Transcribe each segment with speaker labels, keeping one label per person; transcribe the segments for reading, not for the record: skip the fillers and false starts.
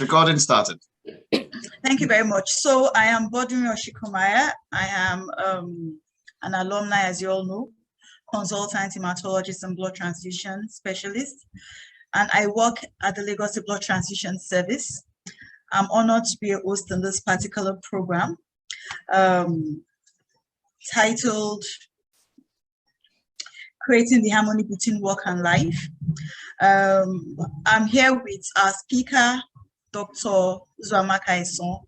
Speaker 1: Recording started.
Speaker 2: Thank you very much. So I am Bodun Yoshikumaya. I am an alumni, as you all know, consultant, hematologist, and blood transfusion specialist. And I work at the Lagos Blood Transfusion Service. I'm honored to be a host in this particular program titled Creating the Harmony Between Work and Life. I'm here with our speaker, Dr. Uzoamaka Eson,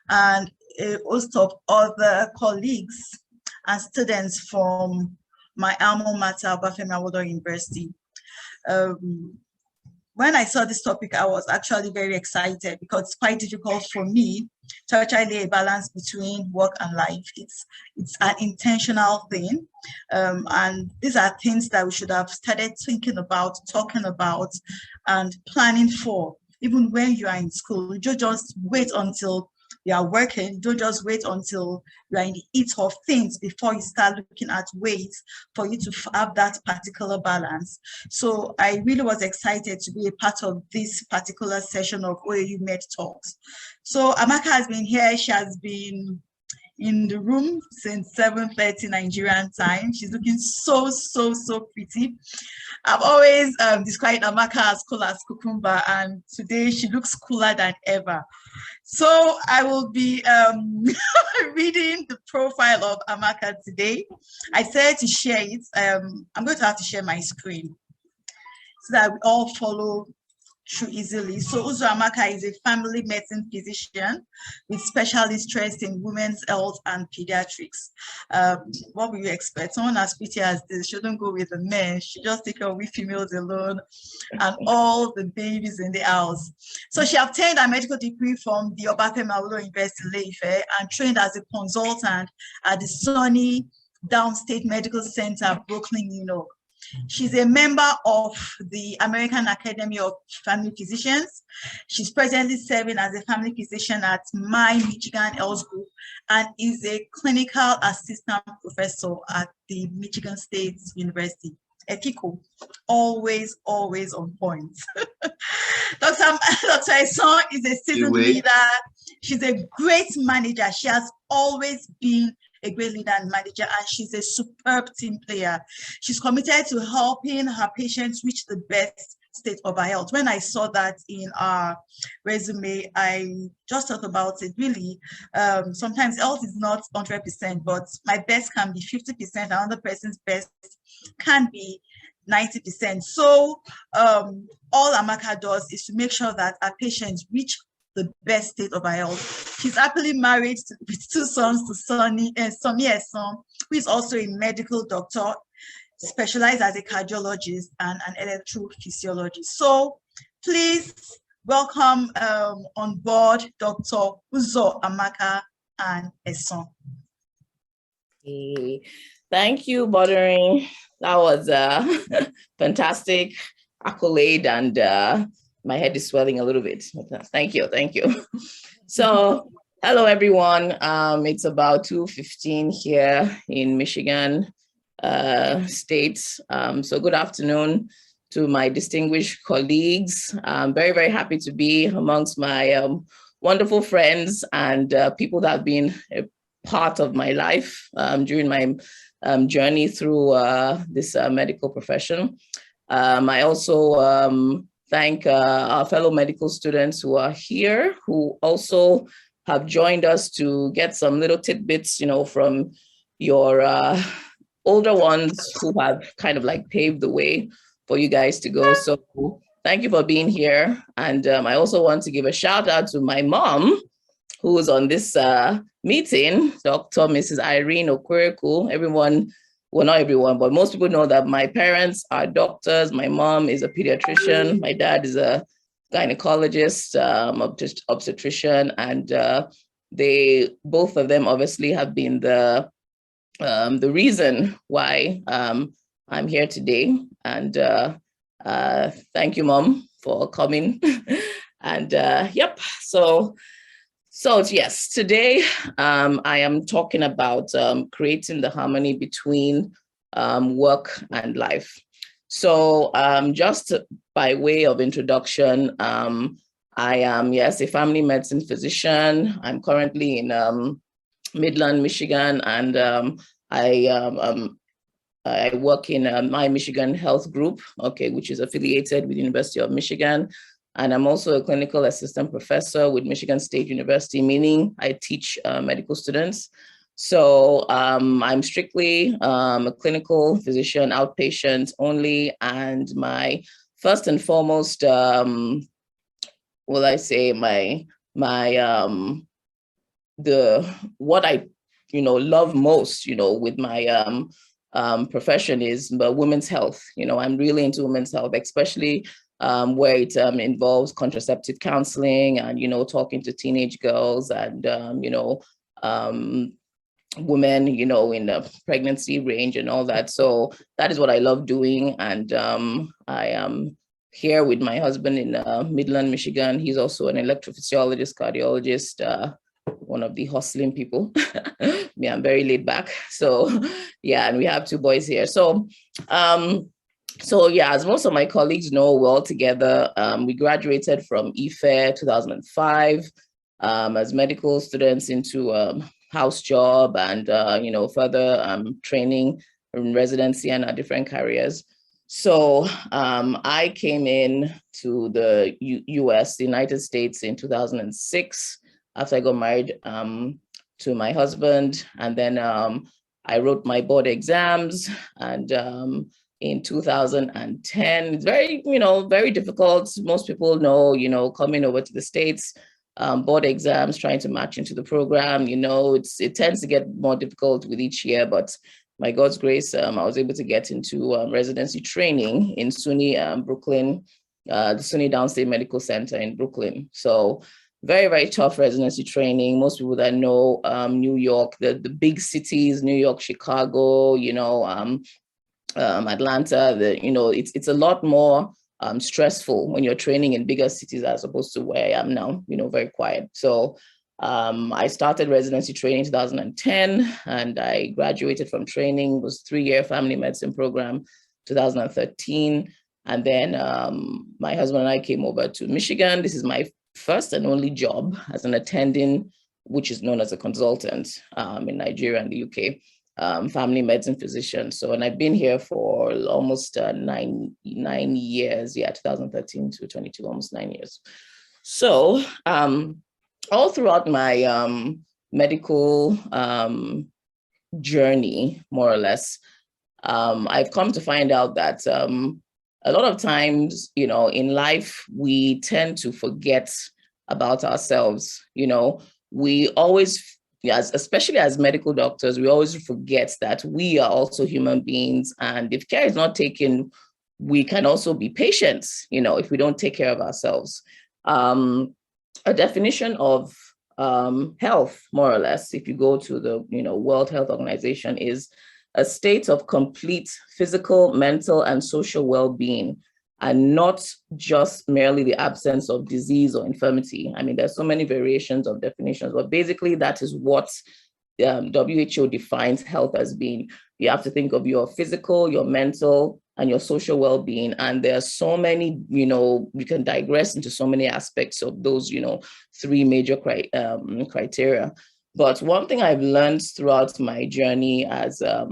Speaker 2: and a host of other colleagues and students from my alma mater, Obafemi Awolowo University. When I saw this topic, I was actually very excited because it's quite difficult for me to actually lay a balance between work and life. It's an intentional thing. And these are things that we should have started thinking about, talking about, and planning for. Even when you are in school, you don't just wait until you are working. Don't just wait until you are in the heat of things before you start looking at ways for you to have that particular balance. So I really was excited to be a part of this particular session of OAU Med Talks. So Amaka has been here. She has been in the room since 7:30 Nigerian time. She's looking so pretty. I've always described Amaka as cool as cucumber, and today she looks cooler than ever. So I will be reading the profile of Amaka today. I said to share it. I'm going to have to share my screen so that we all follow through easily. So Uzoamaka is a family medicine physician with special interest in women's health and pediatrics. What will you expect? Someone as pretty as this shouldn't go with the men. She just take care of we females alone and all the babies in the house. So she obtained a medical degree from the Obafemi Awolowo University Ile-Ife and trained as a consultant at the Sunny Downstate Medical Center, Brooklyn, New York. She's a member of the American Academy of Family Physicians. She's presently serving as a family physician at My Michigan Health Group and is a clinical assistant professor at the Michigan State University. Ethical, always on point. Dr. Eson is a seasoned leader. She's a great manager. She has always been a great leader and manager, and she's a superb team player. She's committed to helping her patients reach the best state of her health. When I saw that in our resume, I just thought about it. Really, sometimes health is not 100%, but my best can be 50%, another person's best can be 90%. So all Amaka does is to make sure that our patients reach the best state of her health. She's happily married with two sons to Somi Eson, who is also a medical doctor, specialized as a cardiologist and an electrophysiologist. So please welcome on board Dr. Uzoamaka and Eson.
Speaker 3: Hey, thank you, Bodun. That was a fantastic accolade, and my head is swelling a little bit. Thank you. So, hello everyone. It's about 2:15 here in Michigan State. So good afternoon to my distinguished colleagues. I'm very happy to be amongst my wonderful friends and people that have been a part of my life during my journey through this medical profession. I also thank our fellow medical students who are here, who also have joined us to get some little tidbits, from your older ones who have kind of like paved the way for you guys to go. So thank you for being here. And I also want to give a shout out to my mom, who is on this meeting, Dr. Mrs. Irene Okwereku. Well, not everyone, but most people know that my parents are doctors. My mom is a pediatrician. My dad is a gynecologist, obstetrician, and both of them obviously have been the reason why I'm here today. And thank you, Mom, for coming. And yep, so yes, today I am talking about creating the harmony between work and life. So just by way of introduction, I am, yes, a family medicine physician. I'm currently in Midland, Michigan, and I work in My Michigan Health Group, okay, which is affiliated with the University of Michigan. And I'm also a clinical assistant professor with Michigan State University, meaning I teach medical students. So I'm strictly a clinical physician, outpatient only, and my first and foremost, will I say, what I love most, with my profession is women's health. I'm really into women's health, especially where it involves contraceptive counseling and, talking to teenage girls and, women, in the pregnancy range and all that. So that is what I love doing. And I am here with my husband in Midland, Michigan. He's also an electrophysiologist, cardiologist, one of the hustling people. Yeah, I'm very laid back. So yeah, and we have 2 boys here. So yeah, as most of my colleagues know, we're all together. We graduated from IFE 2005 as medical students into house job and further training in residency and our different careers. So I came in to the US, the United States, in 2006 after I got married to my husband. And then I wrote my board exams, and in 2010, it's very, very difficult. Most people know, coming over to the States, board exams, trying to match into the program, it tends to get more difficult with each year, but by God's grace, I was able to get into residency training in SUNY Brooklyn, the SUNY Downstate Medical Center in Brooklyn. So very, very tough residency training. Most people that know New York, the big cities, New York, Chicago, Atlanta, it's a lot more stressful when you're training in bigger cities as opposed to where I am now, very quiet. So I started residency training in 2010, and I graduated from training. It was a 3-year family medicine program, 2013. And then my husband and I came over to Michigan. This is my first and only job as an attending, which is known as a consultant in Nigeria and the UK, family medicine physician. So, and I've been here for almost 9 years, 2013 to 22, almost 9 years. So all throughout my medical journey, more or less, I've come to find out that a lot of times, in life, we tend to forget about ourselves. We always, especially as medical doctors, we always forget that we are also human beings. And if care is not taken, we can also be patients, if we don't take care of ourselves. A definition of health, more or less, if you go to the World Health Organization, is a state of complete physical, mental, and social well-being, and not just merely the absence of disease or infirmity. I mean, there's so many variations of definitions, but basically that is what WHO defines health as being. You have to think of your physical, your mental, and your social well-being. And there are so many, you can digress into so many aspects of those, 3 major criteria. But one thing I've learned throughout my journey as a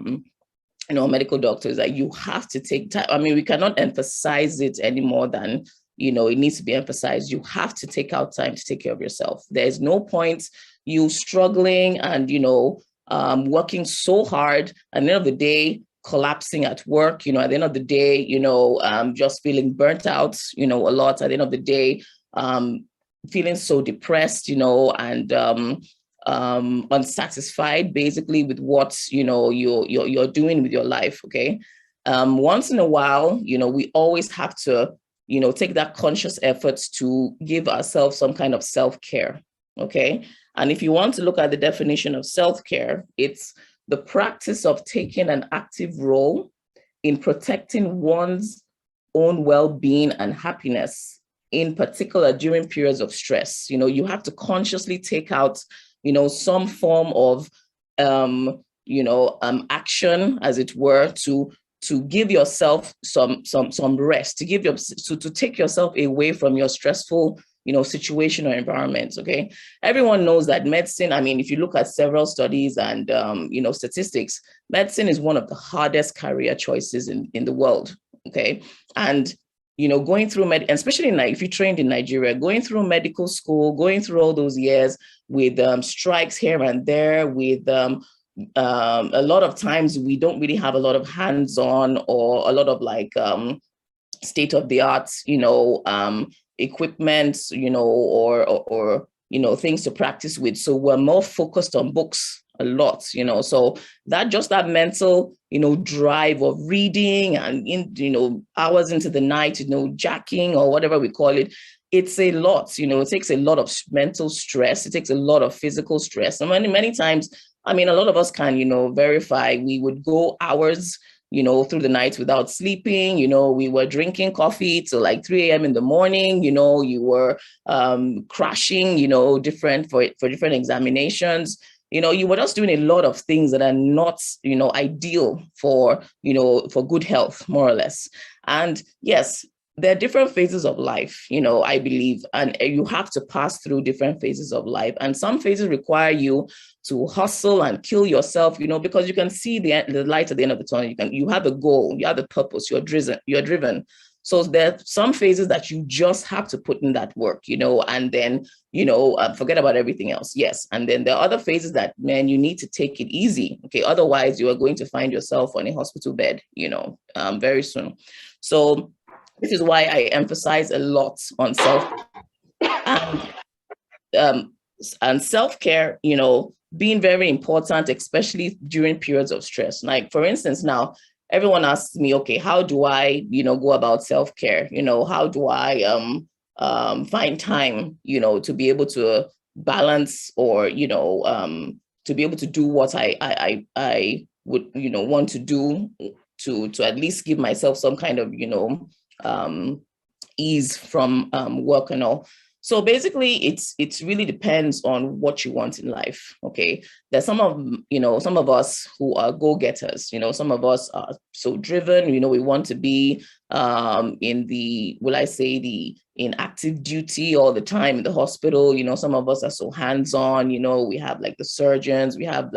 Speaker 3: medical doctor is that you have to take time. I mean, we cannot emphasize it any more than, it needs to be emphasized. You have to take out time to take care of yourself. There's no point you struggling and, working so hard, at the end of the day, collapsing at work, at the end of the day, just feeling burnt out, a lot, at the end of the day, feeling so depressed, and unsatisfied basically with what you're doing with your life. Okay. Once in a while, we always have to take that conscious efforts to give ourselves some kind of self-care. Okay. And if you want to look at the definition of self-care, it's the practice of taking an active role in protecting one's own well-being and happiness, in particular during periods of stress. You have to consciously take out some form of, action, as it were, to give yourself some rest, to take yourself away from your stressful, situation or environment. Okay. Everyone knows that medicine, I mean, if you look at several studies and, statistics, medicine is one of the hardest career choices in the world. Okay. And, going through especially if you trained in Nigeria, going through medical school, going through all those years with strikes here and there, with a lot of times we don't really have a lot of hands-on or a lot of state-of-the-art, equipment, or things to practice with. So we're more focused on books a lot, so that mental, drive of reading and, hours into the night, jacking or whatever we call it, it's a lot, it takes a lot of mental stress. It takes a lot of physical stress. And many times, I mean, a lot of us can, verify, we would go hours, through the night without sleeping, we were drinking coffee till 3 a.m. in the morning, you were crashing, different for different examinations. You were just doing a lot of things that are not, ideal for, for good health, more or less. And yes, there are different phases of life, I believe, and you have to pass through different phases of life. And some phases require you to hustle and kill yourself, because you can see the light at the end of the tunnel. You have a goal, you have the purpose, you're driven. So there are some phases that you just have to put in that work, and then, forget about everything else. Yes. And then there are other phases that, man, you need to take it easy. Okay. Otherwise, you are going to find yourself on a hospital bed, very soon. So this is why I emphasize a lot on and self-care, being very important, especially during periods of stress. Like, for instance, now, everyone asks me, okay, how do I, go about self-care? How do I find time, to be able to balance or, to be able to do what I would, want to do to at least give myself some kind of, ease from work and all. So basically, it really depends on what you want in life. Okay, there's some of us who are go-getters. Some of us are so driven. We want to be in active duty all the time in the hospital. Some of us are so hands-on. We have the surgeons, we have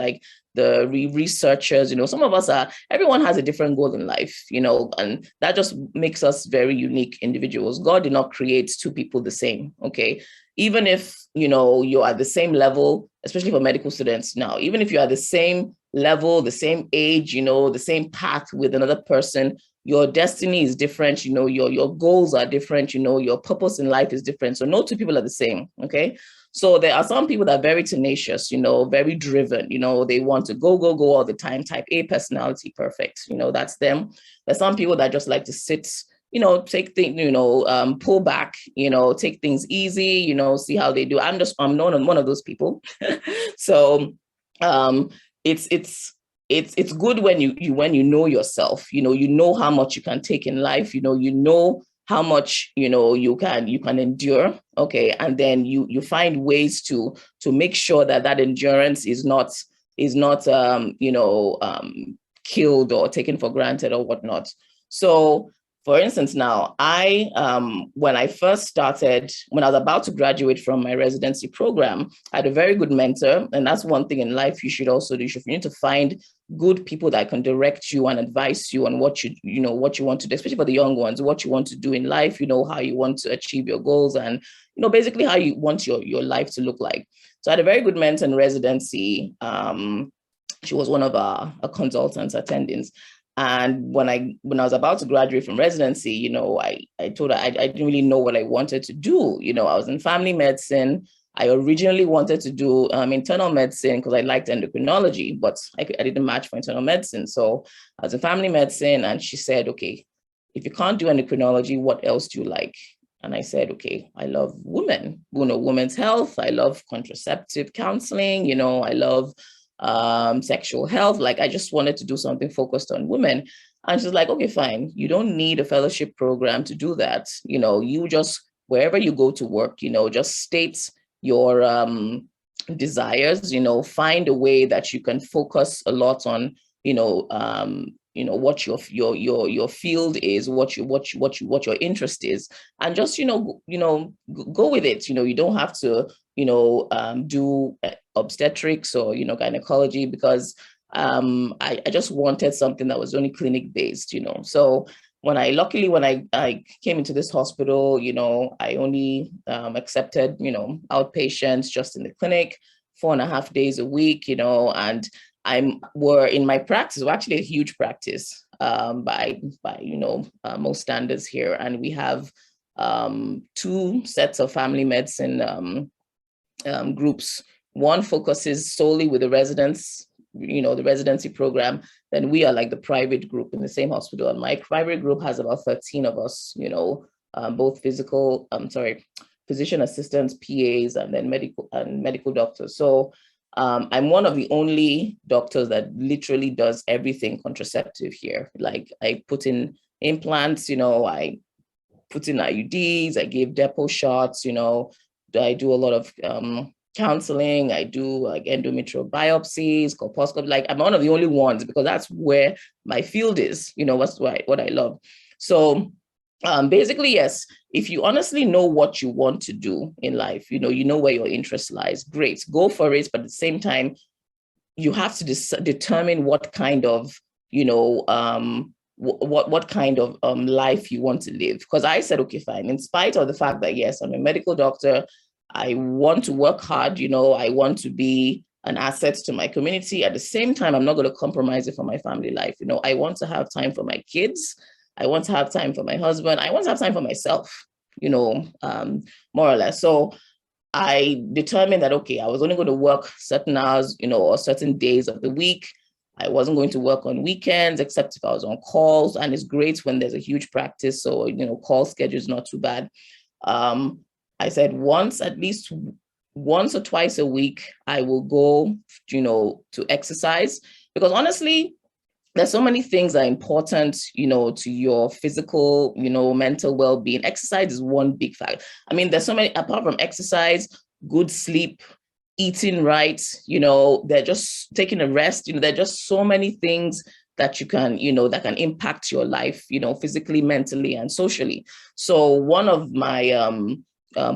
Speaker 3: the researchers. Some of us everyone has a different goal in life, and that just makes us very unique individuals. God did not create two people the same. Okay. Even if, you're at the same level, especially for medical students now, even if you're at the same level, the same age, the same path with another person, your destiny is different. Your goals are different. Your purpose in life is different. So no two people are the same. Okay. So there are some people that are very tenacious, very driven, they want to go all the time, type A personality, perfect. That's them. There's some people that just like to sit, take things, pull back, take things easy, see how they do. I'm known one of those people. So it's good when you know yourself, you know how much you can take in life, you know how much you can endure. Okay. And then you find ways to make sure that endurance is not killed or taken for granted or whatnot. So for instance, now when I first started, when I was about to graduate from my residency program, I had a very good mentor. And that's one thing in life you should also do. You need to find good people that can direct you and advise you on what you want to do, especially for the young ones, what you want to do in life, how you want to achieve your goals and, basically how you want your life to look like. So I had a very good mentor in residency. She was one of our consultants, attendings. And when I was about to graduate from residency, I told her I didn't really know what I wanted to do. I was in family medicine. I originally wanted to do internal medicine because I liked endocrinology, but I didn't match for internal medicine. So I was in family medicine, and she said, okay, if you can't do endocrinology, what else do you like? And I said, okay, I love women, women's health. I love contraceptive counseling. I love sexual health. I just wanted to do something focused on women. And she's like, okay, fine. You don't need a fellowship program to do that. You just, wherever you go to work, just state your desires, find a way that you can focus a lot on, what your field is, what your interest is, and just go with it. You don't have to do obstetrics or gynecology, because I just wanted something that was only clinic based. So when I came into this hospital, I only accepted outpatients just in the clinic, 4.5 days a week, and we're in my practice, we're actually a huge practice by most standards here. And we have 2 sets of family medicine groups. One focuses solely with the residents, the residency program. Then we are like the private group in the same hospital. And my private group has about 13 of us, both physician assistants, PAs, and then medical doctors. So I'm one of the only doctors that literally does everything contraceptive here. Like, I put in implants, I put in IUDs, I give depot shots, I do a lot of counseling, I do like endometrial biopsies, colposcopy. Like, I'm one of the only ones, because that's where my field is, what I love. So basically, yes, if you honestly know what you want to do in life, you know where your interest lies, great, go for it. But at the same time, you have to determine what kind of, what kind of life you want to live. Because I said, okay, fine, in spite of the fact that, yes, I'm a medical doctor, I want to work hard, I want to be an asset to my community. At the same time, I'm not going to compromise it for my family life. I want to have time for my kids. I want to have time for my husband. I want to have time for myself, more or less. So I determined that, okay, I was only going to work certain hours, or certain days of the week. I wasn't going to work on weekends, except if I was on calls. And it's great when there's a huge practice. So, call schedule is not too bad. I said at least once or twice a week, I will go, to exercise, because honestly, there's so many things that are important, to your physical, mental well-being. Exercise is one big factor. I mean, there's so many, apart from exercise, good sleep, eating right, they're just taking a rest, there are just so many things that you can, that can impact your life, physically, mentally, and socially. So one of my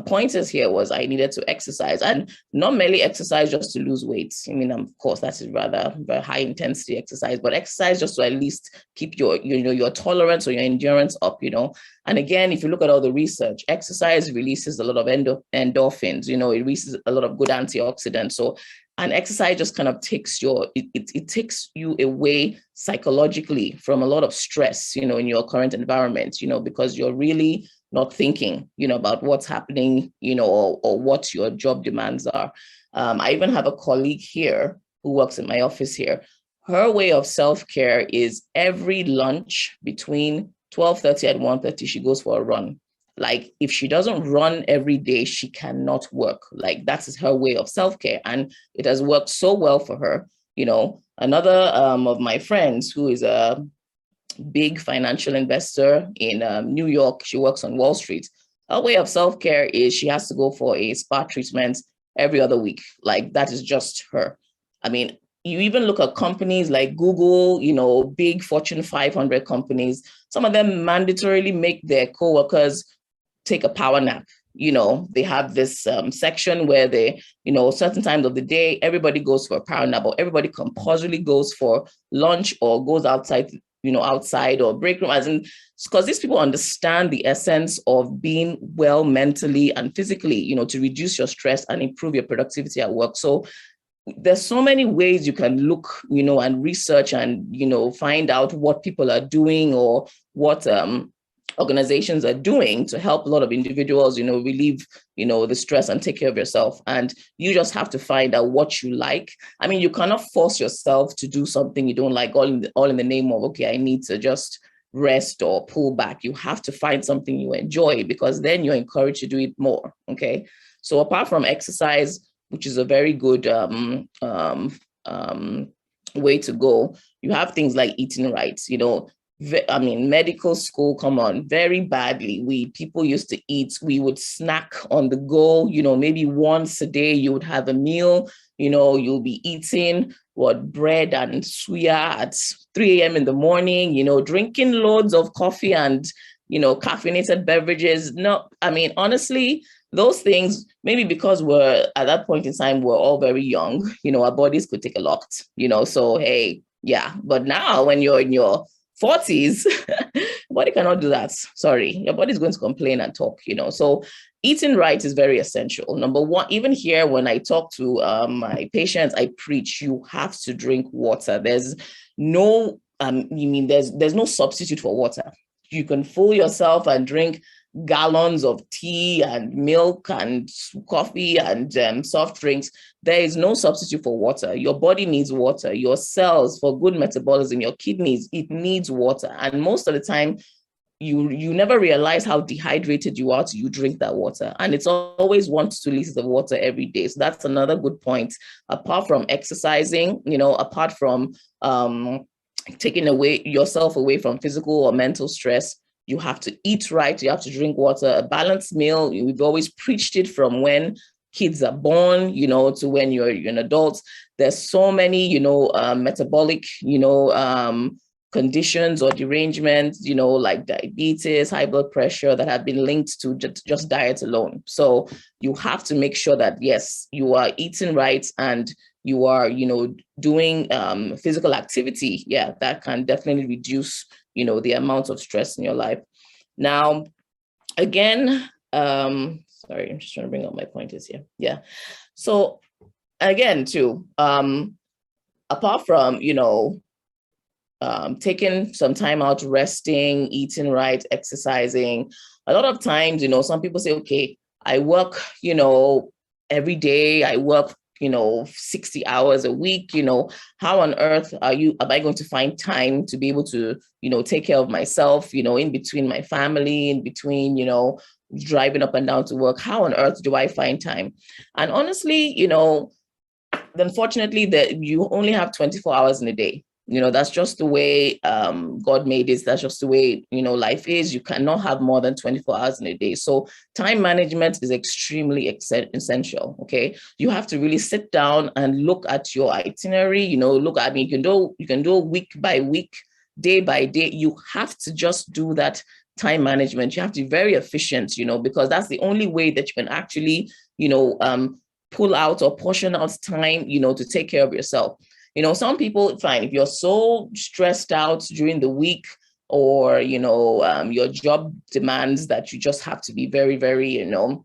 Speaker 3: pointers here was I needed to exercise, and not merely exercise just to lose weight. I mean, of course, that is rather very high intensity exercise, but exercise just to at least keep your, your tolerance or your endurance up, And again, if you look at all the research, exercise releases a lot of endorphins, it releases a lot of good antioxidants. So, and exercise just kind of takes it takes you away psychologically from a lot of stress, in your current environment, because you're really not thinking, about what's happening, or what your job demands are. I even have a colleague here who works in my office here. Her way of self-care is every lunch between 12:30 and 1:30, she goes for a run. Like, if she doesn't run every day, she cannot work. Like, that is her way of self-care. And it has worked so well for her. Another of my friends who is a big financial investor in New York, she works on Wall Street. Her way of self-care is she has to go for a spa treatment every other week. Like, that is just her. I mean, you even look at companies like Google, big Fortune 500 companies, some of them mandatorily make their coworkers take a power nap. They have this section where they, certain times of the day, everybody goes for a power nap, or everybody compulsorily goes for lunch or goes outside, outside or break room, as in, because these people understand the essence of being well mentally and physically, to reduce your stress and improve your productivity at work. So there's so many ways you can look, and research and, find out what people are doing or what organizations are doing to help a lot of individuals, relieve, the stress and take care of yourself. And you just have to find out what you like. I mean, you cannot force yourself to do something you don't like, all in the name of, okay, I need to just rest or pull back. You have to find something you enjoy, because then you're encouraged to do it more. Okay. So apart from exercise, which is a very good way to go, you have things like eating right. I mean, medical school, come on, very badly. People used to eat, we would snack on the go, maybe once a day you would have a meal, you'll be eating bread and suya at 3 a.m. in the morning, drinking loads of coffee and, caffeinated beverages. No, I mean, honestly, those things, maybe because we're at that point in time, we're all very young, our bodies could take a lot, so hey, yeah. But now when you're in your 40s, body cannot do that. Sorry, your body's going to complain and talk, So eating right is very essential. Number one, even here, when I talk to my patients, I preach, you have to drink water. There's no, there's no substitute for water. You can fool yourself and drink gallons of tea and milk and coffee and soft drinks. There is no substitute for water. Your body needs water. Your cells, for good metabolism, your kidneys, it needs water. And most of the time, you never realize how dehydrated you are till you drink that water. And it's always 1 to 2 liters of water every day. So that's another good point. Apart from exercising, apart from taking yourself away from physical or mental stress, you have to eat right. You have to drink water, a balanced meal. We've always preached it from when kids are born, to when you're an adult. There's so many, metabolic, conditions or derangements, like diabetes, high blood pressure, that have been linked to just diet alone. So you have to make sure that, yes, you are eating right and you are, doing physical activity. Yeah, that can definitely reduce, the amount of stress in your life. Now, again, sorry, I'm just trying to bring up my pointers here. Yeah. So again, too, apart from, taking some time out, resting, eating right, exercising, a lot of times, some people say, okay, I work, every day, I work 60 hours a week, how on earth am I going to find time to be able to, take care of myself, in between my family, in between, driving up and down to work? How on earth do I find time? And honestly, unfortunately, that you only have 24 hours in a day. That's just the way God made it. That's just the way, life is. You cannot have more than 24 hours in a day. So time management is extremely essential, okay? You have to really sit down and look at your itinerary, you can do week by week, day by day. You have to just do that time management. You have to be very efficient, because that's the only way that you can actually, pull out or portion out time, to take care of yourself. Some people, fine, if you're so stressed out during the week or, your job demands that you just have to be very, very, you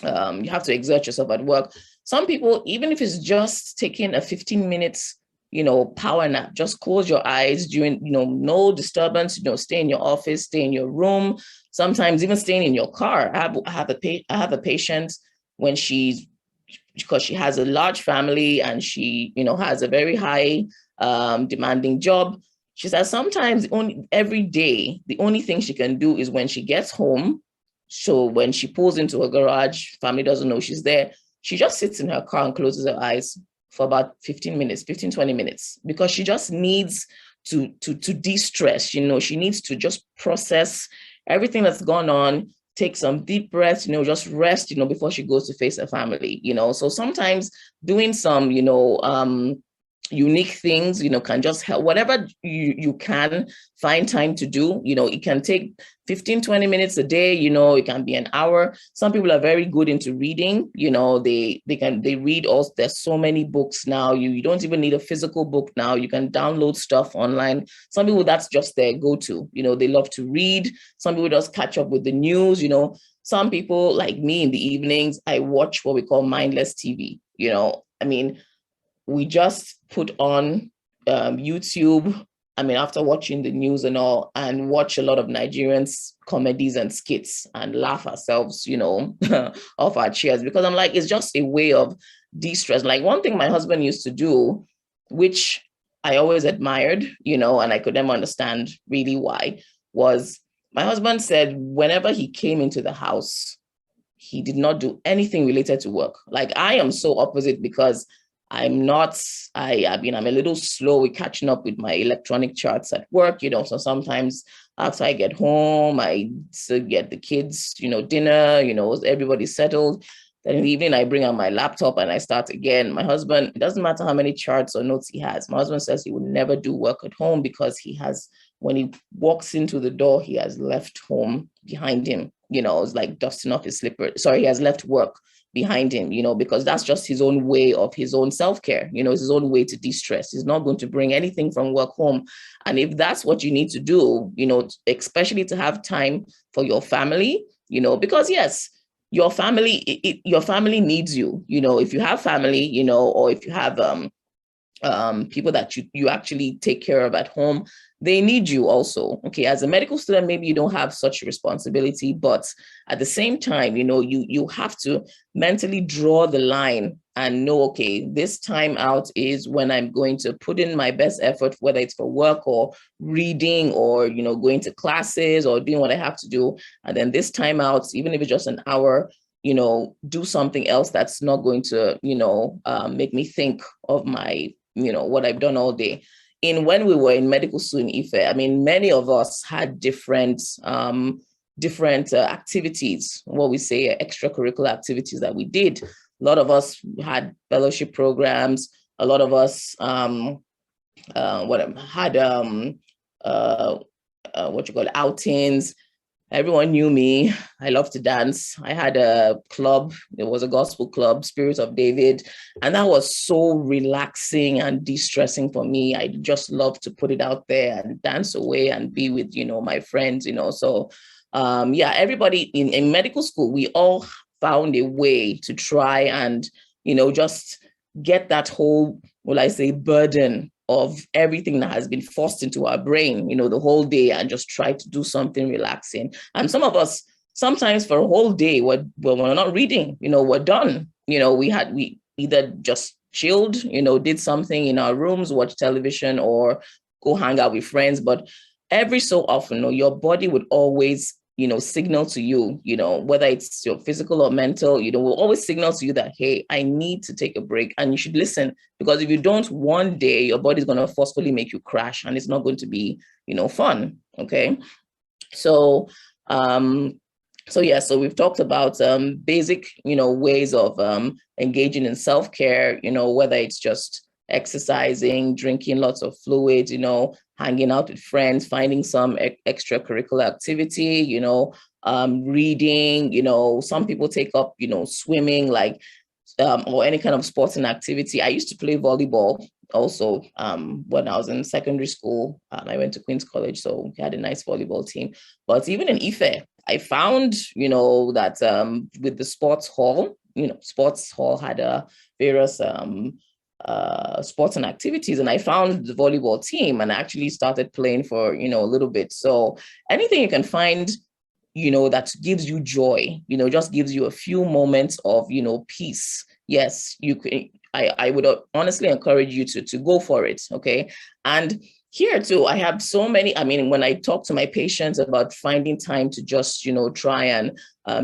Speaker 3: have to exert yourself at work. Some people, even if it's just taking a 15 minutes, power nap, just close your eyes during, no disturbance, stay in your office, stay in your room, sometimes even staying in your car. I have a patient when because she has a large family and she, has a very high demanding job. She says sometimes every day, the only thing she can do is when she gets home. So when she pulls into a garage, family doesn't know she's there. She just sits in her car and closes her eyes for about 20 minutes, because she just needs to de-stress. She needs to just process everything that's gone on, take some deep breaths, just rest, before she goes to face her family, So sometimes doing some, unique things, can just help. Whatever you can find time to do, it can take 15-20 minutes a day, it can be an hour. Some people are very good into reading, they read also. There's so many books now. You don't even need a physical book now. You can download stuff online. Some people, that's just their go-to, they love to read. Some people just catch up with the news. Some people, like me, in the evenings, I watch what we call mindless TV. We just put on YouTube, after watching the news and all, and watch a lot of Nigerians comedies and skits and laugh ourselves, off our chairs, because I'm like, it's just a way of de-stress. Like one thing my husband used to do, which I always admired, and I could never understand really why, was my husband said whenever he came into the house, he did not do anything related to work. Like I am so opposite, because I'm not, I mean, I'm a little slow with catching up with my electronic charts at work, so sometimes after I get home, I still get the kids, dinner, everybody's settled. Then in the evening, I bring out my laptop and I start again. My husband, it doesn't matter how many charts or notes he has. My husband says he would never do work at home because when he walks into the door, he has left home behind him. It's like dusting off his slippers. Sorry, he has left work behind him, because that's just his own way of his own self-care, it's his own way to de-stress. He's not going to bring anything from work home. And if that's what you need to do, especially to have time for your family, because yes, your family needs you, if you have family, or if you have people that you actually take care of at home, they need you also. Okay, as a medical student, maybe you don't have such a responsibility, but at the same time, you have to mentally draw the line and know, okay, this time out is when I'm going to put in my best effort, whether it's for work or reading or, going to classes or doing what I have to do. And then this time out, even if it's just an hour, do something else that's not going to, make me think of my, what I've done all day. When we were in medical school in Ife, I mean, many of us had different activities, what we say extracurricular activities that we did. A lot of us had fellowship programs. A lot of us outings. Everyone knew me. I love to dance. I had a club. It was a gospel club, Spirit of David. And that was so relaxing and de-stressing for me. I just love to put it out there and dance away and be with, my friends, So, everybody in medical school, we all found a way to try and, just get that whole, burden of everything that has been forced into our brain, the whole day, and just try to do something relaxing. And some of us, sometimes for a whole day, we're not reading, we're done. We either just chilled, did something in our rooms, watch television, or go hang out with friends. But every so often, your body would always signal to you, whether it's your physical or mental, will always signal to you that, hey, I need to take a break, and you should listen, because if you don't, one day your body's going to forcefully make you crash, and it's not going to be, fun. Okay. So, so we've talked about basic, ways of engaging in self-care, whether it's just exercising, drinking lots of fluids, hanging out with friends, finding some extracurricular activity, reading, some people take up, swimming, or any kind of sporting activity. I used to play volleyball also when I was in secondary school. I went to Queen's College, so we had a nice volleyball team. But even in Ife, I found, that with the sports hall had various sports and activities, and I found the volleyball team and actually started playing for a little bit. So anything you can find that gives you joy, just gives you a few moments of peace. Yes, you can. I would honestly encourage you to go for it. Okay. And here too, I have so many, when I talk to my patients about finding time to just try and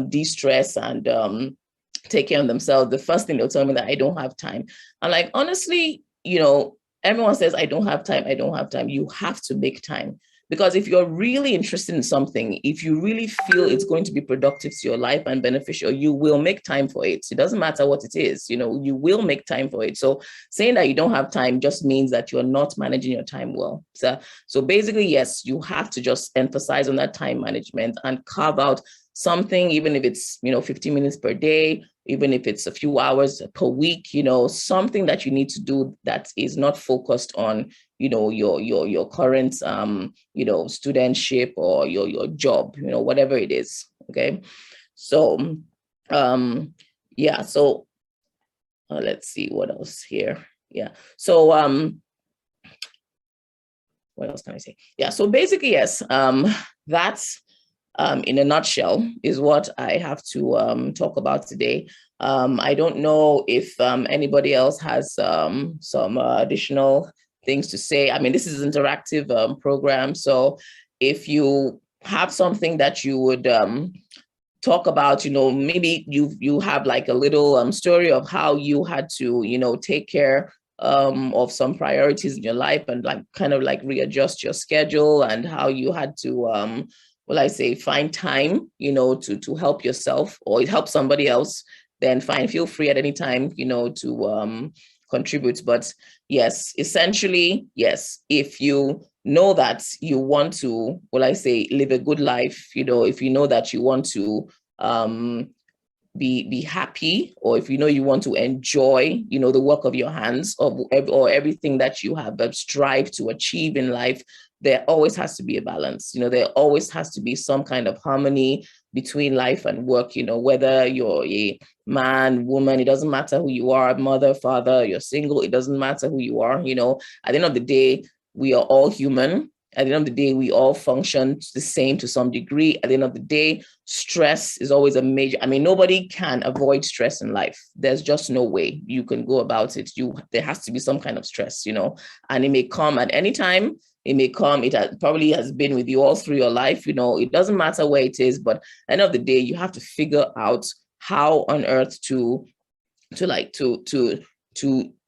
Speaker 3: de-stress and take care of themselves, the first thing they'll tell me that I don't have time. I'm like, honestly, everyone says I don't have time. You have to make time, because if you're really interested in something, if you really feel it's going to be productive to your life and beneficial, you will make time for it. It doesn't matter what it is, you will make time for it. So saying that you don't have time just means that you're not managing your time well. So basically, yes, you have to just emphasize on that time management and carve out something, even if it's 15 minutes per day, even if it's a few hours per week, something that you need to do that is not focused on your current studentship or your job, whatever it is. Okay. So so let's see what else here. So what else can I say? So basically, yes, that's in a nutshell is what I have to talk about today. I don't know if anybody else has some additional things to say. This is an interactive program. So if you have something that you would talk about, maybe you have like a little story of how you had to, take care of some priorities in your life and like kind of like readjust your schedule, and how you had to find time, to help yourself or help somebody else, then fine, feel free at any time, to contribute. But yes, essentially, yes, if you know that you want to, live a good life, if you know that you want to be happy, or if you want to enjoy, the work of your hands, or everything that you have strive to achieve in life, there always has to be a balance. There always has to be some kind of harmony between life and work, whether you're a man, woman, it doesn't matter who you are, mother, father, you're single, it doesn't matter who you are. At the end of the day, we are all human. At the end of the day, we all function the same to some degree. At the end of the day, stress is always a major, nobody can avoid stress in life. There's just no way you can go about it. There has to be some kind of stress, and it may come at any time. It may come, probably has been with you all through your life. It doesn't matter where it is, but at the end of the day, you have to figure out how on earth to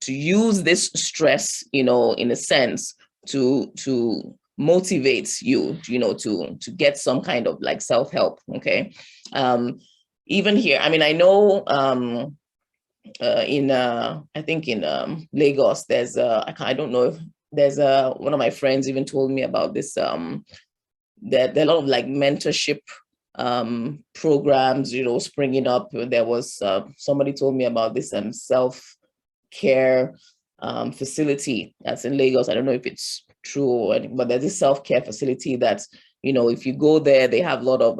Speaker 3: use this stress, in a sense, to motivate you, to get some kind of like self-help. Okay. Even here, I know I think in Lagos, there's I don't know if there's one of my friends even told me about this, there are a lot of like mentorship programs, springing up. There was somebody told me about this self-care facility that's in Lagos. I don't know if it's true, but there's this self-care facility that, if you go there, they have a lot of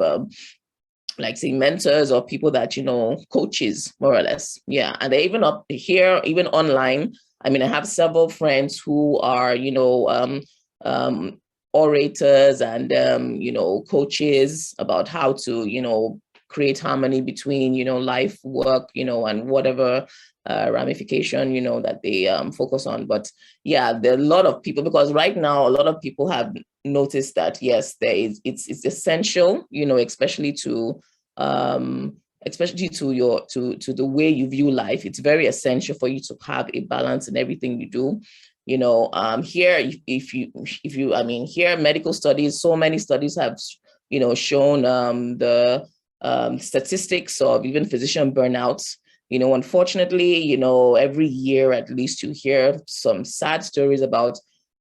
Speaker 3: mentors or people that, coaches, more or less. Yeah. And they're even up here, even online. I have several friends who are, orators and, coaches about how to, create harmony between, life, work, and whatever ramification, that they focus on. But yeah, there are a lot of people, because right now, a lot of people have noticed that, yes, it's essential, especially to the way you view life. It's very essential for you to have a balance in everything you do. Here, here, medical studies, so many studies have, shown the statistics of even physician burnouts. Unfortunately, every year at least you hear some sad stories about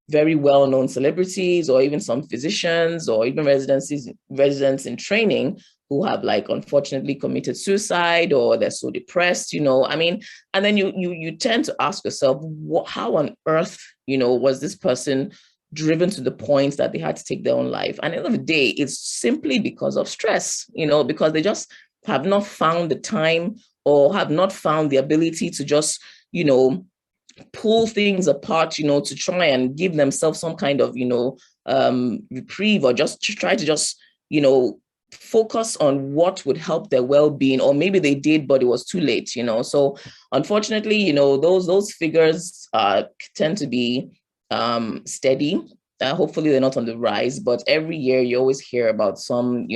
Speaker 3: very well-known celebrities, or even some physicians, or even residents in training who have unfortunately committed suicide, or they're so depressed, and then you tend to ask yourself, how on earth, was this person driven to the point that they had to take their own life? And at the end of the day, it's simply because of stress, because they just have not found the time, or have not found the ability to just, pull things apart, to try and give themselves some kind of, reprieve, or just to try to just, focus on what would help their well-being. Or maybe they did, but it was too late, So unfortunately, those figures tend to be steady. Hopefully they're not on the rise, but every year you always hear about some,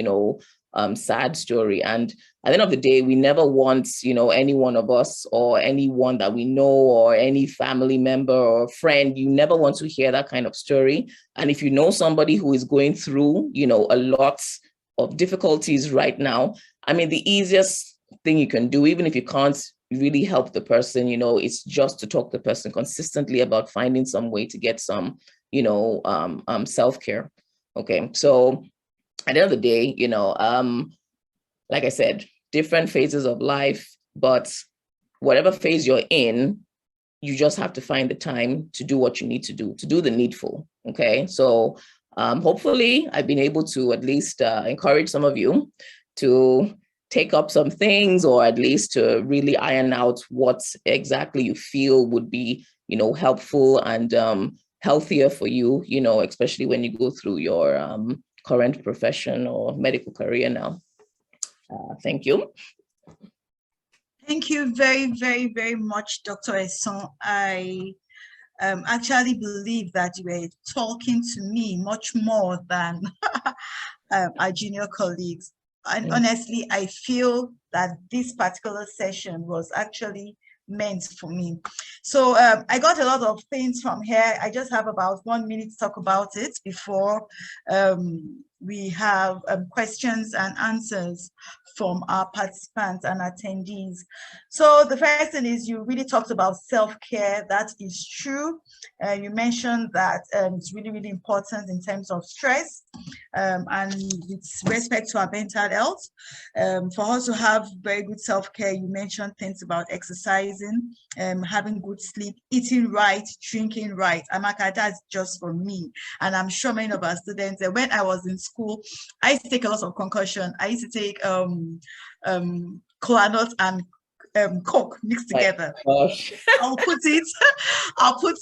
Speaker 3: sad story. And at the end of the day, we never want, any one of us, or anyone that we know, or any family member or friend, you never want to hear that kind of story. And if you know somebody who is going through, a lot of difficulties right now, the easiest thing you can do, even if you can't really help the person, it's just to talk to the person consistently about finding some way to get some, self-care. Okay. So at the end of the day, like I said, different phases of life, but whatever phase you're in, you just have to find the time to do what you need to do the needful. Okay. So hopefully I've been able to at least encourage some of you to take up some things, or at least to really iron out what exactly you feel would be, helpful and healthier for you, especially when you go through your current profession or medical career now. Thank you.
Speaker 2: Thank you very, very, very much, Dr. Eson. I actually believe that you were talking to me much more than our junior colleagues. And honestly, I feel that this particular session was actually meant for me. So I got a lot of things from here. I just have about 1 minute to talk about it before we have questions and answers from our participants and attendees. So the first thing is, you really talked about self-care. That is true. You mentioned that it's really, really important in terms of stress and with respect to our mental health. For us to have very good self-care, you mentioned things about exercising, having good sleep, eating right, drinking right. Amaka, that's just for me. And I'm sure many of our students, when I was in school, I used to take a lot of concussion. I used to take kola nut and Coke mixed together. I'll put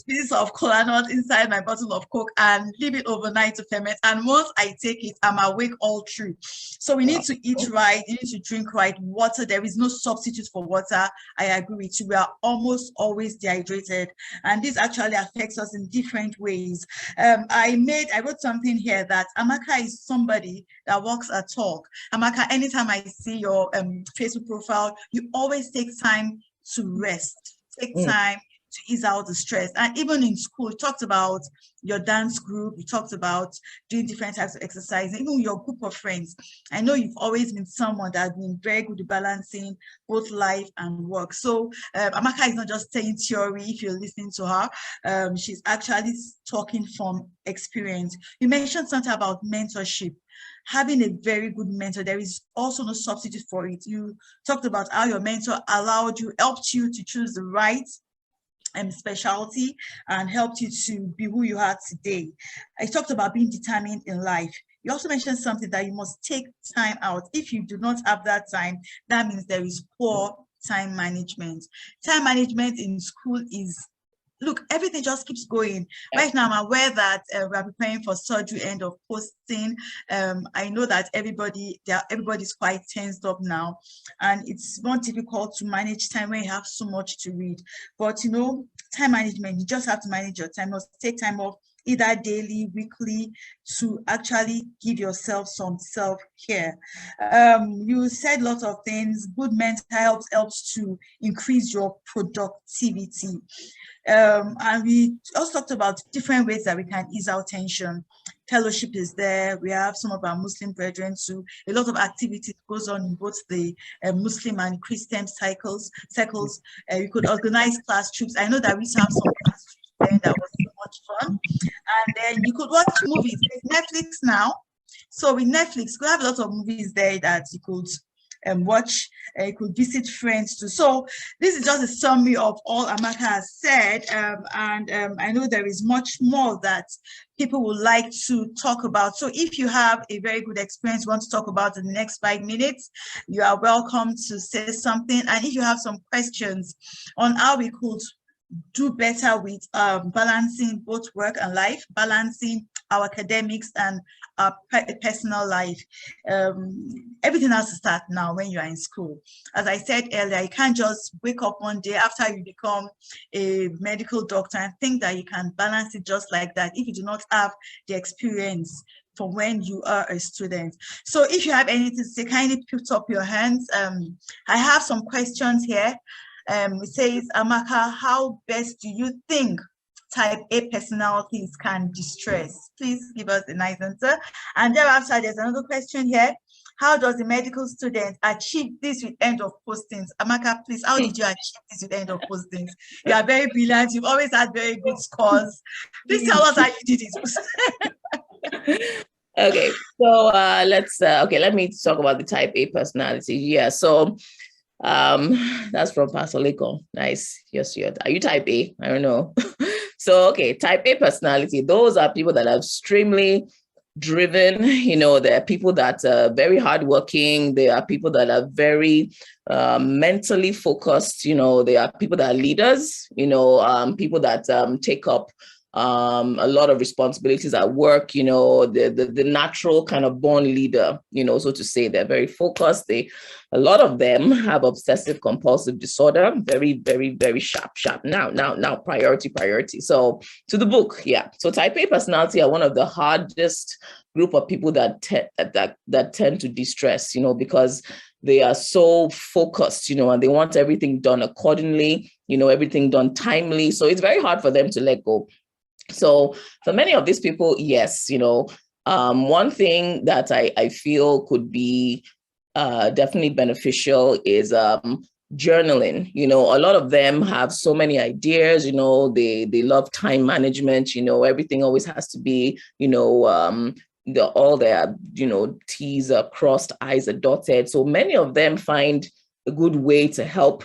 Speaker 2: pieces of kola nut inside my bottle of Coke and leave it overnight to ferment. And once I take it, I'm awake all through. So we need to eat right. You need to drink right. Water, there is no substitute for water. I agree with you. We are almost always dehydrated, and this actually affects us in different ways. I wrote something here that Amaka is somebody that walks a talk. Amaka, anytime I see your Facebook profile, you always take time to rest, take time to ease out the stress. And even in school, you talked about your dance group, you talked about doing different types of exercise, even your group of friends. I know you've always been someone that has been very good at balancing both life and work. So Amaka is not just saying theory if you're listening to her. She's actually talking from experience. You mentioned something about mentorship. Having a very good mentor, there is also no substitute for it. You talked about how your mentor helped you to choose the right specialty and helped you to be who you are today. I talked about being determined in life. You also mentioned something that you must take time out. If you do not have that time, that means there is poor time management. Time management in school is, look, everything just keeps going. Right now, I'm aware that we're preparing for surgery end of posting. I know that everybody's quite tensed up now, and it's more difficult to manage time when you have so much to read. But you know, time management, you just have to manage your time. You must take time off, either daily, weekly, to actually give yourself some self-care. You said lots of things. Good mental health helps to increase your productivity. And we also talked about different ways that we can ease our tension. Fellowship is there. We have some of our Muslim brethren too. A lot of activity goes on in both the Muslim and Christian circles. You could organize class trips. I know that we have some class trips there that was so much fun. And then you could watch movies. There's Netflix now. So with Netflix, you have a lot of movies there that you could watch. You could visit friends too. So this is just a summary of all Amaka has said, and I know there is much more that people would like to talk about. So if you have a very good experience you want to talk about in the next 5 minutes, you are welcome to say something. And if you have some questions on how we could do better with balancing both work and life, balancing our academics and our personal life. Everything has to start now when you are in school. As I said earlier, you can't just wake up one day after you become a medical doctor and think that you can balance it just like that if you do not have the experience from when you are a student. So if you have anything to say, kindly put up your hands. I have some questions here. It says, Amaka, how best do you think type A personalities can distress? Please give us a nice answer. And thereafter, there's another question here. How does the medical student achieve this with end of postings? Amaka, please, how did you achieve this with end of postings? You are very brilliant. You've always had very good scores. Please tell us how you did it.
Speaker 3: Okay, so let me talk about the type A personality. Yeah, so that's from Pastor Leko. Nice. Yes, are you type A? I don't know. So, okay, type A personality. Those are people that are extremely driven. You know, there are people that are very hardworking. There are people that are very mentally focused. You know, there are people that are leaders. You know, people that take up a lot of responsibilities at work, you know, the natural kind of born leader, you know, so to say. They're very focused. A lot of them have obsessive compulsive disorder, very, very, very sharp. Now, priority. So to the book, yeah. So type A personality are one of the hardest group of people that tend to distress, because they are so focused, and they want everything done accordingly, everything done timely. So it's very hard for them to let go. So for many of these people, yes, one thing that I feel could be definitely beneficial is journaling. A lot of them have so many ideas, they love time management, everything always has to be, all their, T's are crossed, I's are dotted. So many of them find a good way to help,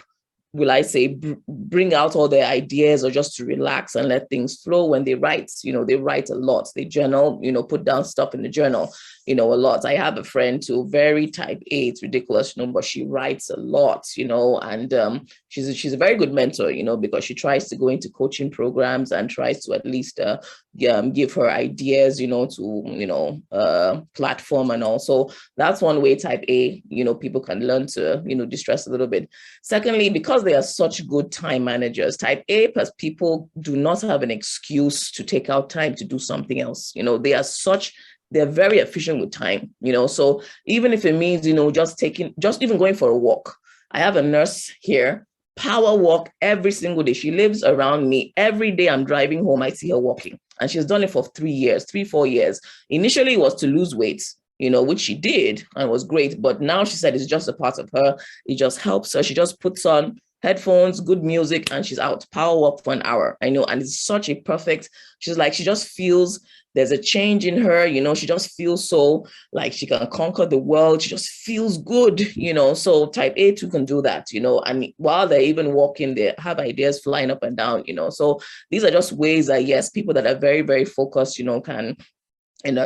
Speaker 3: will I say, bring out all their ideas or just to relax and let things flow when they write. They write a lot, they journal, put down stuff in the journal, a lot. I have a friend too, very type A, it's ridiculous, but she writes a lot, and she's a very good mentor, because she tries to go into coaching programs and tries to at least give her ideas, to, platform. And also that's one way type A, people can learn to, distress a little bit. Secondly, because they are such good time managers, type A plus people do not have an excuse to take out time to do something else. They're very efficient with time, so even if it means, just even going for a walk. I have a nurse here, power walk every single day. She lives around me. Every day I'm driving home, I see her walking, and she's done it for 4 years. Initially it was to lose weight, which she did and was great. But now she said it's just a part of her. It just helps her. She just puts on headphones, good music, and she's out, power walk for an hour. I know. And it's such a perfect, she's like, she just feels there's a change in her, she just feels so like she can conquer the world. She just feels good, so type A too can do that, and while they're even walking, they have ideas flying up and down, so these are just ways that, yes, people that are very, very focused, can,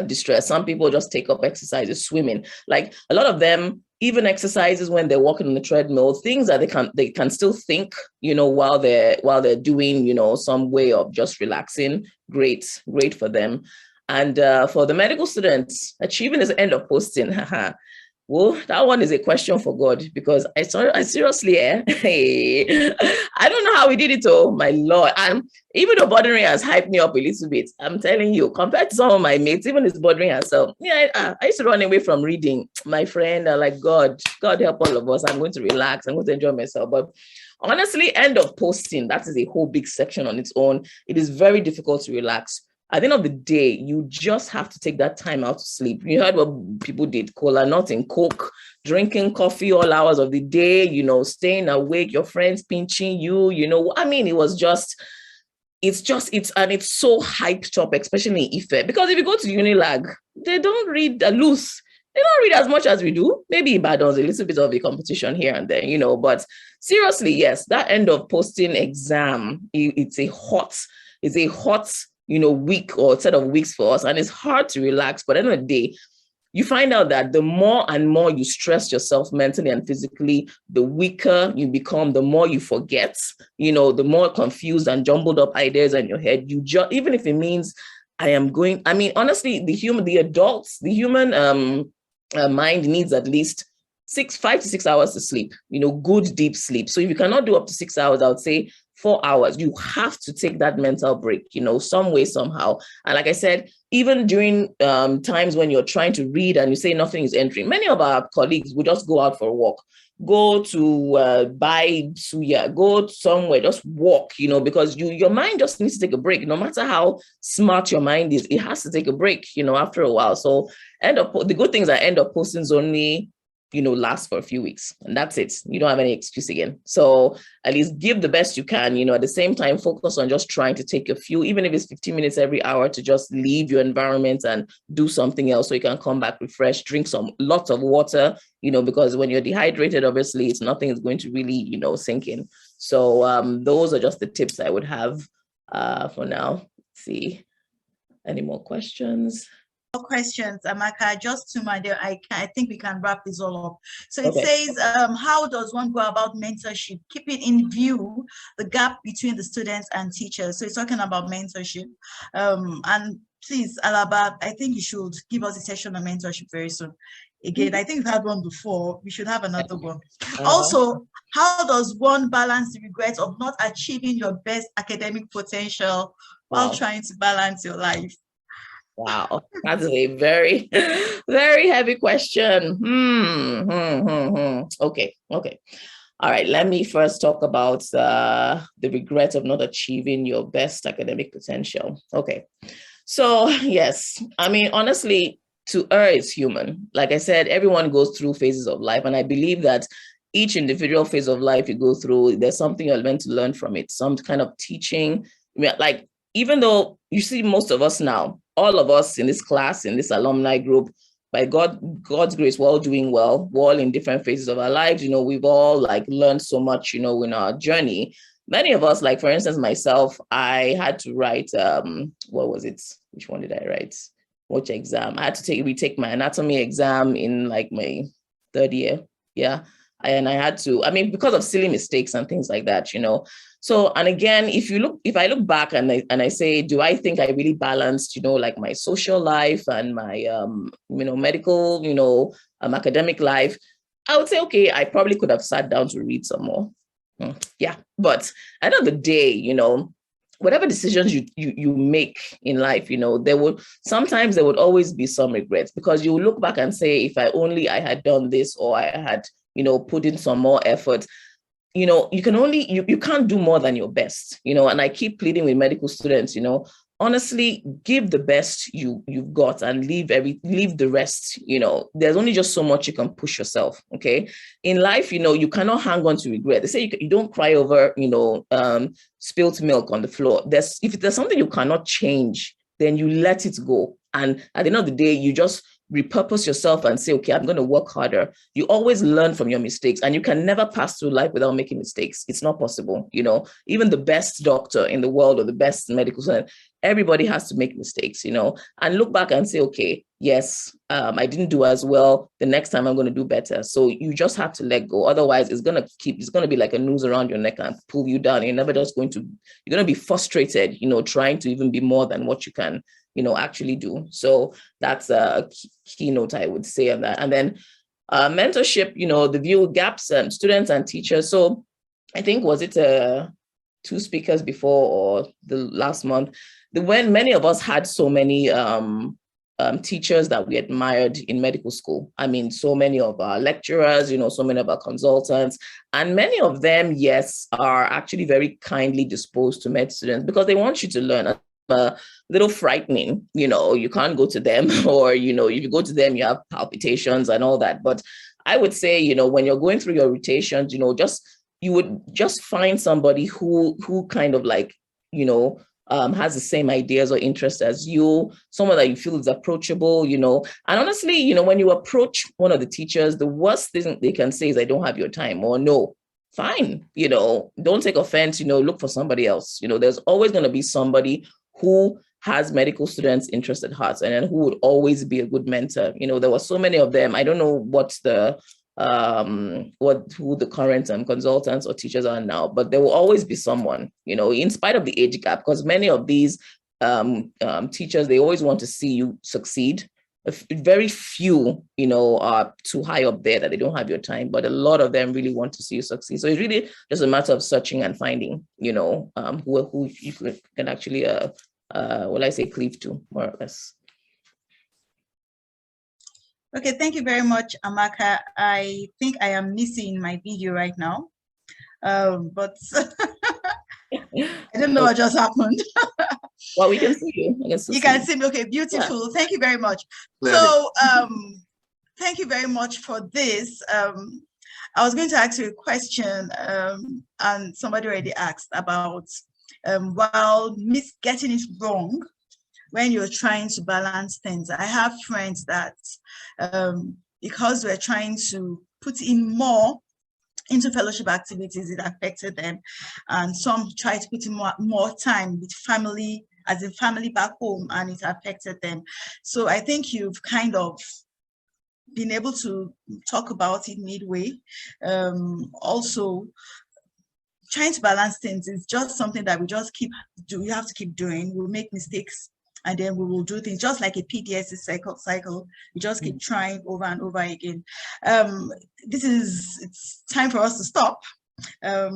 Speaker 3: distress. Some people just take up exercises, swimming, like a lot of them, even exercises when they're walking on the treadmill, things that they can still think, while they're doing, some way of just relaxing. Great for them. And for the medical students, achieving this end of posting, well, that one is a question for God, because I seriously, I don't know how we did it. Oh my Lord. And even though Bordering has hyped me up a little bit, I'm telling you, compared to some of my mates, even his Bordering herself, I used to run away from reading. My friend, like, God help all of us. I'm going to relax. I'm going to enjoy myself. But honestly, end of posting, that is a whole big section on its own. It is very difficult to relax. At the end of the day, you just have to take that time out to sleep. You heard what people did, cola nut and Coke, drinking coffee all hours of the day, staying awake, your friends pinching you, it's so hyped up, especially in Ife. Because if you go to Unilag, they don't read loose. They don't read as much as we do. Maybe Ibadan's a little bit of a competition here and there, but seriously, yes, that end of posting exam, it's a hot, week or set of weeks for us. And it's hard to relax. But at the end of the day, you find out that the more and more you stress yourself mentally and physically, the weaker you become, the more you forget, the more confused and jumbled up ideas in your head. Even if it means honestly, the human mind needs at least 5 to 6 hours to sleep, good deep sleep. So if you cannot do up to 6 hours, I would say 4 hours. You have to take that mental break, some way, somehow. And like I said, even during times when you're trying to read and you say nothing is entering, many of our colleagues will just go out for a walk, go to buy suya, go somewhere, just walk, because your mind just needs to take a break. No matter how smart your mind is, it has to take a break, after a while. So the good things are end of postings only last for a few weeks, and that's it. You don't have any excuse again. So at least give the best you can, at the same time, focus on just trying to take a few, even if it's 15 minutes every hour, to just leave your environment and do something else so you can come back refreshed, drink lots of water, because when you're dehydrated, obviously nothing is going to really, sink in. So those are just the tips I would have for now. Let's see, any more questions?
Speaker 2: Questions, Amaka, just to my dear, I think we can wrap this all up. So it says, how does one go about mentorship, keeping in view the gap between the students and teachers? So it's talking about mentorship. And please, Alaba, I think you should give us a session on mentorship very soon. Again, I think we've had one before. We should have another one. Also, how does one balance the regret of not achieving your best academic potential while trying to balance your life?
Speaker 3: Wow, that's a very, very heavy question. Okay. All right, let me first talk about the regret of not achieving your best academic potential. Okay, so yes, I mean, honestly, to err is human. Like I said, everyone goes through phases of life, and I believe that each individual phase of life you go through, there's something you're meant to learn from it, some kind of teaching. Like, even though you see most of us now, all of us in this class, in this alumni group, by God's grace, we're all doing well. We're all in different phases of our lives. We've all like learned so much, in our journey. Many of us, like for instance, myself, I had to write, what was it? Which one did I write? Which exam? I had to retake my anatomy exam in like my third year. Yeah. And I had to, I mean, because of silly mistakes and things like that, So, and again, if I look back and I say, do I think I really balanced, like my social life and my, medical, academic life, I would say, okay, I probably could have sat down to read some more. Yeah. But at the end of the day, whatever decisions you make in life, there would always be some regrets, because you look back and say, if I had done this, or I had, put in some more effort, you can't do more than your best, and I keep pleading with medical students, honestly, give the best you've got and leave the rest. There's only just so much you can push yourself. Okay. In life, you cannot hang on to regret. They say you don't cry over, spilt milk on the floor. If there's something you cannot change, then you let it go. And at the end of the day, you just repurpose yourself and say, okay, I'm going to work harder. You always learn from your mistakes, and you can never pass through life without making mistakes. It's not possible. Even the best doctor in the world, or the best medical student, everybody has to make mistakes, and look back and say, okay, yes, I didn't do as well. The next time I'm going to do better. So you just have to let go. Otherwise, it's going to be like a noose around your neck and pull you down. You're going to be frustrated, trying to even be more than what you can, actually do. So that's a keynote I would say on that. And then mentorship, the view gaps, students and teachers. So I think, was it 2 speakers before or the last month, when many of us had so many teachers that we admired in medical school. I mean, so many of our lecturers, so many of our consultants, and many of them, yes, are actually very kindly disposed to med students because they want you to learn. A little frightening, you can't go to them, or, if you go to them, you have palpitations and all that. But I would say, when you're going through your rotations, you would just find somebody who kind of like, has the same ideas or interests as you, someone that you feel is approachable, and honestly, when you approach one of the teachers, the worst thing they can say is, I don't have your time, or no. Fine, don't take offense, look for somebody else. There's always going to be somebody who has medical students' interest at heart, and then who would always be a good mentor. There were so many of them. I don't know who the current consultants or teachers are now, but there will always be someone, in spite of the age gap, because many of these teachers, they always want to see you succeed. Very few, are too high up there that they don't have your time, but a lot of them really want to see you succeed. So it's really just a matter of searching and finding, who you can actually, cleave to, more or less.
Speaker 2: Okay, thank you very much, Amaka. I think I am missing my video right now, but I don't know what just happened.
Speaker 3: Well, we can see you.
Speaker 2: You can see me. Okay, beautiful. Yeah. Thank you very much. So, thank you very much for this. I was going to ask you a question, and somebody already asked about getting it wrong when you're trying to balance things. I have friends that, because we're trying to put in more into fellowship activities, it affected them. And some try to put in more time with family, as in family back home, and it affected them. So I think you've kind of been able to talk about it midway. Also, trying to balance things is just something that we have to keep doing. We'll make mistakes, and then we will do things just like a PDS cycle. You just keep trying over and over again. It's time for us to stop. I've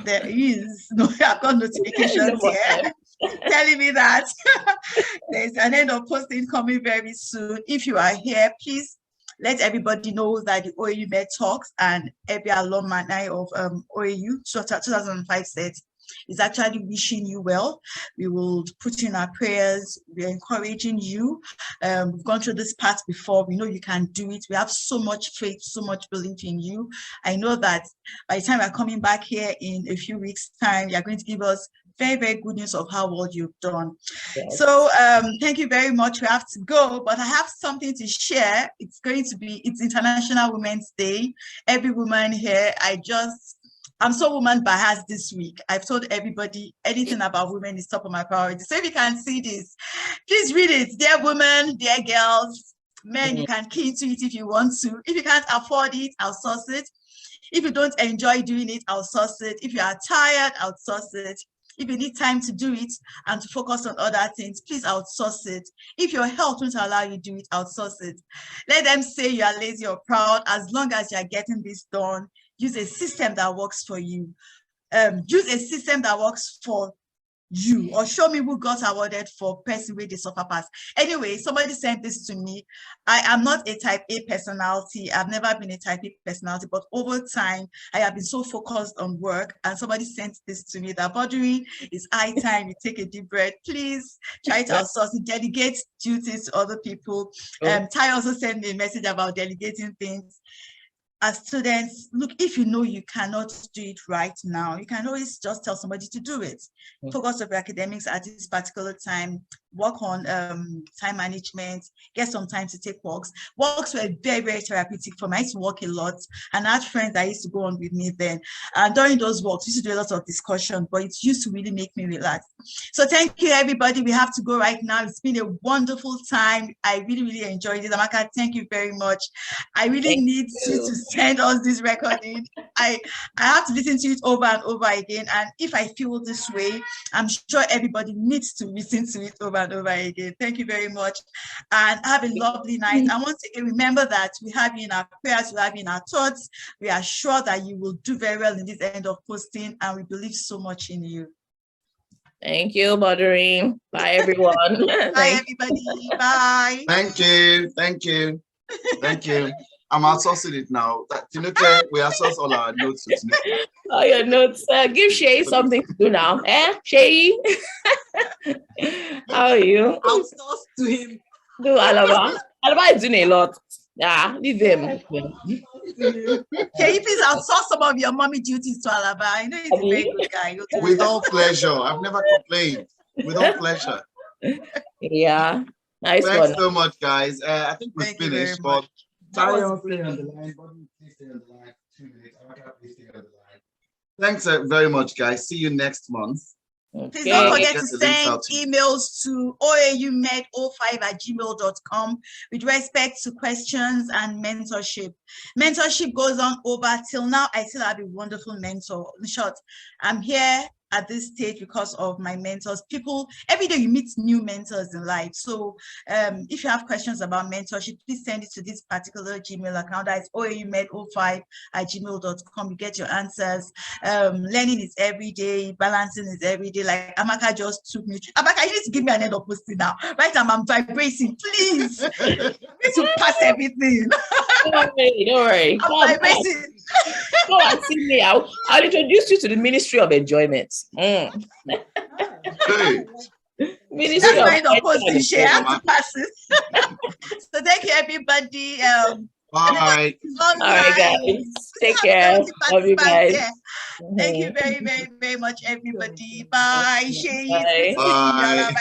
Speaker 2: got notifications here. telling me that there's an end of posting coming very soon. If you are here, please let everybody know that the OAU Med Talks and every alumni of OAU 2005 set is actually wishing you well. We will put in our prayers. We're encouraging you. We've gone through this path before. We know you can do it. We have so much faith, so much belief in you. I know that by the time we're coming back here in a few weeks' time, you're going to give us very, very good news of how well you've done. Yes. So thank you very much. We have to go, but I have something to share. It's International Women's Day. Every woman here, I'm so woman biased this week. I've told everybody anything about women is top of my priority. So if you can see this, please read it. Dear women, dear girls, men, you can key into it if you want to. If you can't afford it, outsource it. If you don't enjoy doing it, outsource it. If you are tired, outsource it. If you need time to do it and to focus on other things, please outsource it. If your health won't allow you to do it, outsource it. Let them say you are lazy or proud. As long as you are getting this done, use a system that works for you. Use a system that works for you, or show me who got awarded for person with the suffer pass. Anyway, somebody sent this to me. I am not a type A personality. I've never been a type A personality, but over time, I have been so focused on work, and somebody sent this to me that bothering is high time you take a deep breath. Please try to outsource it, delegate duties to other people. Ty also sent me a message about delegating things. As students, look, if you know you cannot do it right now, you can always just tell somebody to do it. Focus on your academics at this particular time, work on time management, get some time to take walks. Walks were very, very therapeutic for me. I used to walk a lot, and I had friends that used to go on with me then. And during those walks, we used to do a lot of discussion, but it used to really make me relax. So thank you, everybody. We have to go right now. It's been a wonderful time. I really, really enjoyed it. Amaka, thank you very much. I really need you to send us this recording. I have to listen to it over and over again. And if I feel this way, I'm sure everybody needs to listen to it over and over again. Thank you very much. And have a lovely night. And once again, remember that we have you in our prayers, we have you in our thoughts. We are sure that you will do very well in this end of posting, and we believe so much in you.
Speaker 3: Thank you, Bothering. Bye, everyone.
Speaker 2: Bye, everybody. Bye.
Speaker 1: Thank you. Thank you. Thank you. I'm outsourcing it now. Tinuke, we outsource all our notes to Tinuke.
Speaker 3: Oh, your notes. Give Shay something to do now. Shay? How are you?
Speaker 4: Outsource to him.
Speaker 3: Do Alaba. Alaba is doing a lot. Yeah, leave him.
Speaker 2: Can you please outsource some of your mommy duties to Alaba? I know he's a very good guy.
Speaker 1: With all pleasure. I've never complained. With all pleasure.
Speaker 3: Yeah. Nice.
Speaker 1: Thanks so much, guys. I think we're finished, but
Speaker 4: Sorry, I'm staying on the line. Please stay on the line. 2 minutes. Please stay on the line.
Speaker 1: Thanks very much, guys. See you next month.
Speaker 2: Please don't forget to send emails to oaumed05@gmail.com with respect to questions and mentorship. Mentorship goes on over till now. I still have a wonderful mentor. In short, I'm here at this stage because of my mentors. People, every day you meet new mentors in life. So if you have questions about mentorship, please send it to this particular Gmail account. That is oaumed05@gmail.com. You get your answers. Learning is every day, balancing is every day. Like Amaka just took me. Amaka, you need to give me an end of posting now. Right now, I'm vibrating. Please. I need to pass everything.
Speaker 3: Don't worry.
Speaker 2: I'm vibrating.
Speaker 3: Go and see me. I'll introduce you to the Ministry of Enjoyment.
Speaker 1: Hey.
Speaker 3: Ministry
Speaker 2: That's kind of posting. Share. I have to pass it. So thank you, everybody.
Speaker 1: Bye.
Speaker 3: All right, guys. Take care. Love you guys.
Speaker 2: Thank you very, very, very much, everybody. Bye.
Speaker 3: Bye.
Speaker 1: Bye.